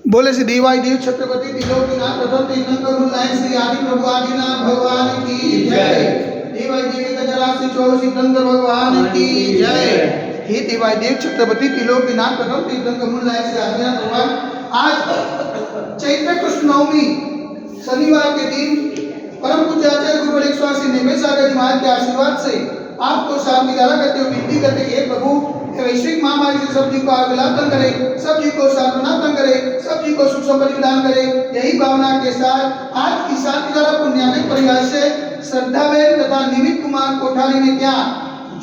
बोले श्री देवाय देव छत्रपति त्रिलोकीनाथ प्रथम तीर्थंकर लायन श्री आदि प्रभु आदिनाथ भगवान की जय। देवाय देव गजरा से 24 तीर्थंकर भगवान की जय। हे देवाय देव छत्रपति त्रिलोकीनाथ प्रथम तीर्थंकर लायन श्री आदिनाथ भगवान, आज चैत्र कृष्ण नवमी शनिवार के दिन परम पूज्य आचार्य गुरु एक स्वासी निमेश सागर जी महाराज के आशीर्वाद से आपको शांति धारा करते हुए विनती करते हैं, प्रभु वैश्विक महामारी से सब जी को आगलातन करे, सब जी को सांत्वनातन करे, सब जी को सुख संपत्ति प्रदान करे। यही भावना के साथ आज की शांति धारा पुण्यात्मक परिवार से श्रद्धाबेन तथा निमित कुमार कोठारी ने क्या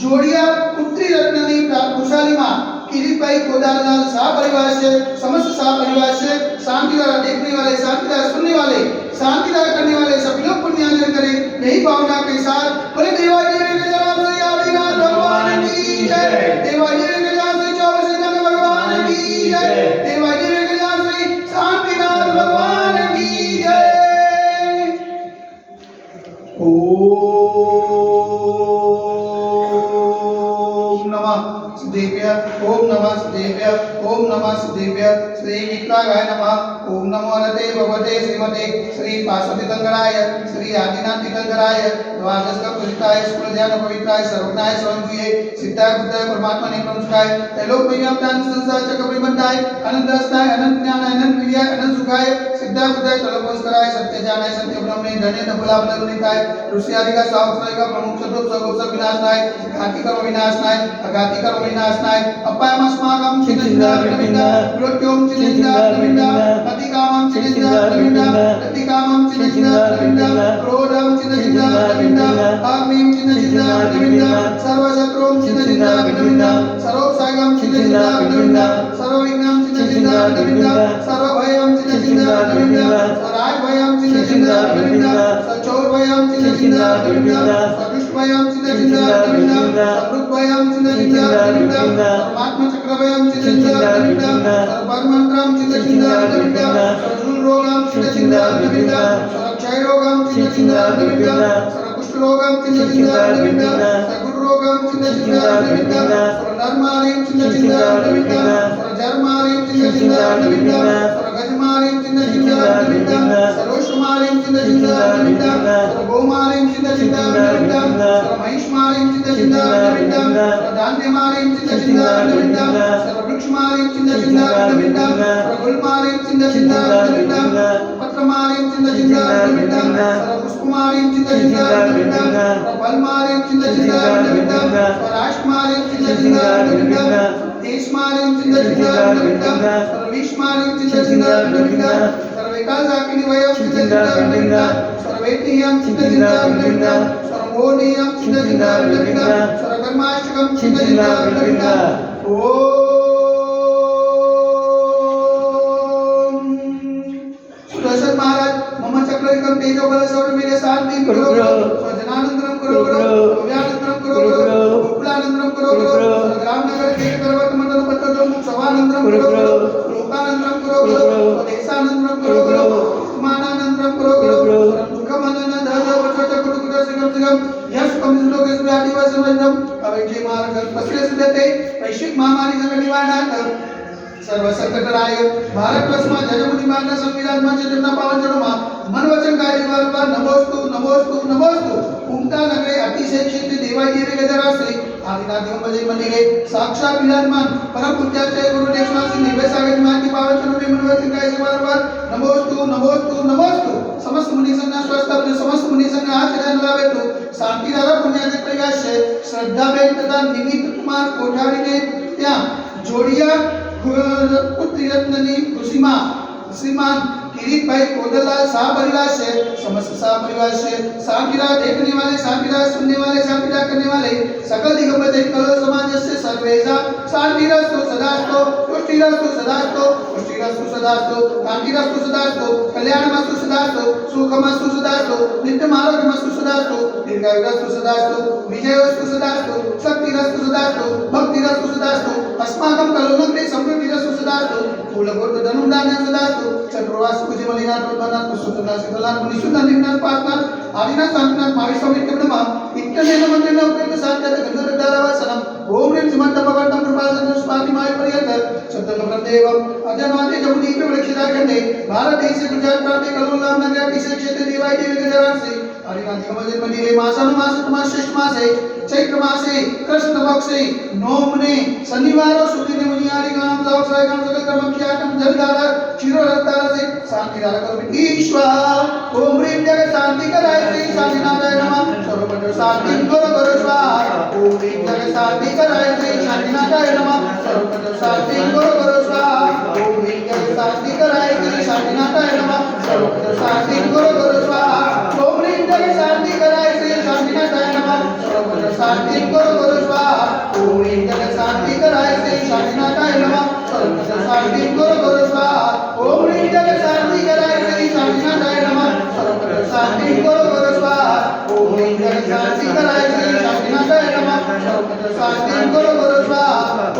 जोड़िया पुत्री रत्ननी खुशाली माँ किरीट भाई कोदारलाल शाह परिवार से समस्त शाह परिवार से शांति धारा देखने वाले, शांति धारा सुनने वाले, शांति धारा करने वाले सभी लोग पुण्यार्जन करें। यही भावना के साथ बोले देवाय देव आदिनाथ भगवान की जय। देवाय देव श्री 24 तीर्थंकर भगवान की जय। देवाय देव श्री शांतिनाथ भगवान की जय। ओम नमः देव्य, ओम नमः देव्य। श्री विक्रागाय नमः। ओम नमो नते भगवते श्रीमते श्री पार्श्व तीर्थंकराय श्री आदिनाथ तीर्थंकराय द्वादश पवित्राय स्फुरध्यान पवित्राय सर्वज्ञाय सर्वज्ञे सिद्धाय बुद्धाय परमात्मा ने प्रमुखाय त्रैलोक में व्याप्तान संसार चक्र परिबद्धाय अनंत रसनाय अनंत ज्ञान अनंत विद्या अनंत सुखाय सिद्धाय बुद्धाय त्रैलोकस्कराय सत्य ज्ञानाय सत्य ब्रह्मणे धन्य धबला बलनिताय ऋषि आदि का सावत्सराय का प्रमुख चतुर्थ सब विनाशनाय घाती कर्म विनाशनाय अघाती कर्म विनाशनाय अपायमस्माकं चिन्तिता विनमिता मृत्युम चिन्तिता विनमिता अतिकामं चिन्तिता विनमिता अतिकामं चिन्तिता विनमिता क्रोधं चिन्तिता विनमिता अग्निं चिन्तिता विनमिता सर्वशत्रुं चिन्तिता विनमिता सर्वोपसागं चिन्तिता विनमिता सर्वविघ्नं चिन्तिता विनमिता सर्वभयं चिन्तिता विनमिता सर्वराजभयं चिन्तिता विनमिता सचोरभयं चिन्तिता विनमिता सदुष्टभयं चिन्तिता विनमिता सदृग्भयं चिन्तिता विनमिता परमात्मा चक्रभयं चिन्तिता विनमिता सर्वमंत्रं चिन्तिता विनमिता सर्वरोगं चिन्तिता विनमिता सर्वक्षयरोगं चिन्तिता विनमिता सर्वकुष्ठरोगं चिन्तिता विनमिता सर्वगुरुरोगं चिन्तिता विनमिता सर्वधर्मारिं चिन्तिता विनमिता सर्वजर्मारिं चिन्तिता विनमिता सर्वगजमारिं चिन्तिता विनमिता सर्वोष्मारिं चिन्तिता विनमिता सर्वगोमारिं चिन्तिता विनमिता सर्वमहिष्मारिं चिन्तिता विनमिता सर्वधान्यमारिं चिन्तिता विनमिता सर्ववृक्षमारिं चिन्तिता विनमिता सर्वगुल्मारिं चिन्तिता विनमिता पत्रमारिं चिन्तिता विनमिता सर्वपुष्पमारिं चिन्तिता विनमिता सर्वफलमारिं चिन्तिता विनमिता सर्वराष्ट्रमारिं चिन्तिता विनमिता देशमारिं चिन्तिता विनमिता सर्वविश्वमारिं चिन्तिता विनमिता सर्वविकासाकिनी वयं चिन्तिता विनमिता सर्वेतियं चिन्तिता विनमिता सर्वमोनियं चिन्तिता विनमिता सर्वकर्माष्टकं चिन्तिता विनमिता। सुदर्शन महाराज मम चक्रविक्रम तेजो बल सौर मेरे शांति करो स्वजनानंदरम करो अव्यानंदरम करो गोकुलानंदरम करो रामनगर के पर्वत मंडल पत्तो जो सवानंदरम करो लोकानंदरम करो देशानंदरम करो मानानंदरम करो दुःखमनन धज वचोच कुटुकुट सिगम सिगम यश कमिलोकेश व्याधिवास वजनम अवैज्य मार्ग पसरे सिद्धते वैश्विक महामारी जग निवारणार्थ सर्व संकटराय भारतवर्ष में जगमुनि मानना संविधान में जन्म पावन जन्म मन वचन कार्य वारंवार नमोस्तु नमोस्तु नमोस्तु उमटा नगरे अतिशय क्षेत्र देवाय देव गजरा से आदिनाथ देव बजे मंदिरे साक्षात विराजमान परम पूज्याचार्य गुरु देशवासी निवेश सागर मान की पावन चरणों में मन वचन कार्य वारंवार नमोस्तु नमोस्तु नमोस्तु समस्त मुनि संघ स्वस्थ बने समस्त मुनि संघ आचरण लावे तो शांति धारा पुण्यात्मक परिवार से श्रद्धाबेन तथा निमित कुमार कोठारी ने त्या जोड़िया पुत्री रत्ननी खुशीमा श्रीमान किरीट भाई कोदरलाल शाह परिवार से समस्त शाह परिवार से शांतिरा देखने वाले, शांतिरा सुनने वाले, शांतिरा करने वाले सकल दिगंबर कलो समाज से सर्वेजा शांतिरस्तु सदास्तु पुष्टिरस्तु सदास्तु पुष्टिरस्तु सदास्तु कांतिरस्तु सदास्तु कल्याणमस्तु सदास्तु सुखमस्तु सदास्तु नित्यम आरोग्यमस्तु सदास्तु दीर्घायुरस्तु सदास्तु विजयोस्तु सदास्तु शक्तिरस्तु सदास्तु भक्तिरस्तु सदास्तु अस्माकं कलोनग्रे समृद्धिरस्तु सदास्तु फूलगोत्र धनुर्दान सदास्तु चक्रवास पूज्य मलिनाथ पद्मनाथ सुतनाथ सिद्धनाथ मुनिसुनाथ निनाथ पार्थनाथ आदिनाथ शांतनाथ महावीर स्वामी ब्रह्मा इत्यनेन मंत्रेण उपयुक्त साध्यात गंधर्व दारावासनम ओम ह्रीं श्रीमन्तं भगवन्तं कृपासनं स्वातिमाय पर्यन्त सत्यं ब्रह्मदेवम् अजन्माते जमुनी प्रवृक्षिताखण्डे भारतदेशे गुजरात प्रान्ते कलोलाम नगरे क्षेत्रे देवाय देवी गजरांसि हरिनाथकमल मंदिरे मासानुमास मासे चैत्र मासे कृष्ण पक्षे नौमने शनिवार सुदिने मुनियारी गाम जावसाय गाम सकल कर्मख्यातम जलधारा क्षीरोरस्तार से शांति धारा करो ईश्वर ओम ह्रीं जगत शांति कराय श्री शांतिनाथाय नमः सर्वपंच शांति करो स्वाहा ओम ह्रीं जगत शांति कराय श्री शांतिनाथाय नमः सर्वपंच शांति करो स्वाहा ओम ह्रीं जगत शांति कराय श्री शांतिनाथाय नमः सर्वपंच शांति करो स्वाहा ओम ह्रीं जगत शांति कराय श्री शांतिनाथाय नमः सर्वपंच शांति करो स्वाहा ओम ह्रीं जगत शांति कराय श्री शांतिनाथाय नमः सर्वपंच शांति करो स्वाहा ओम ह्रीं जगत शांति कराय श्री शांतिनाथाय नमः सर्वपंच शांति करो स्वाहा ओम ह्रीं जगत शांति कराय श्री शांतिनाथाय नमः सर्वपंच शांति करो स्वाहा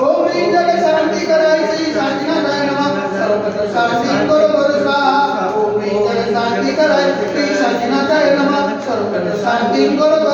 ओम ह्रीं जगत शांति कराय श्री शांतिनाथाय नमः सर्वपंच शांति करो स्वाहा ओम ह्रीं जगत शांति कराय श्री शांतिनाथाय नमः सर्वपंच शांति करो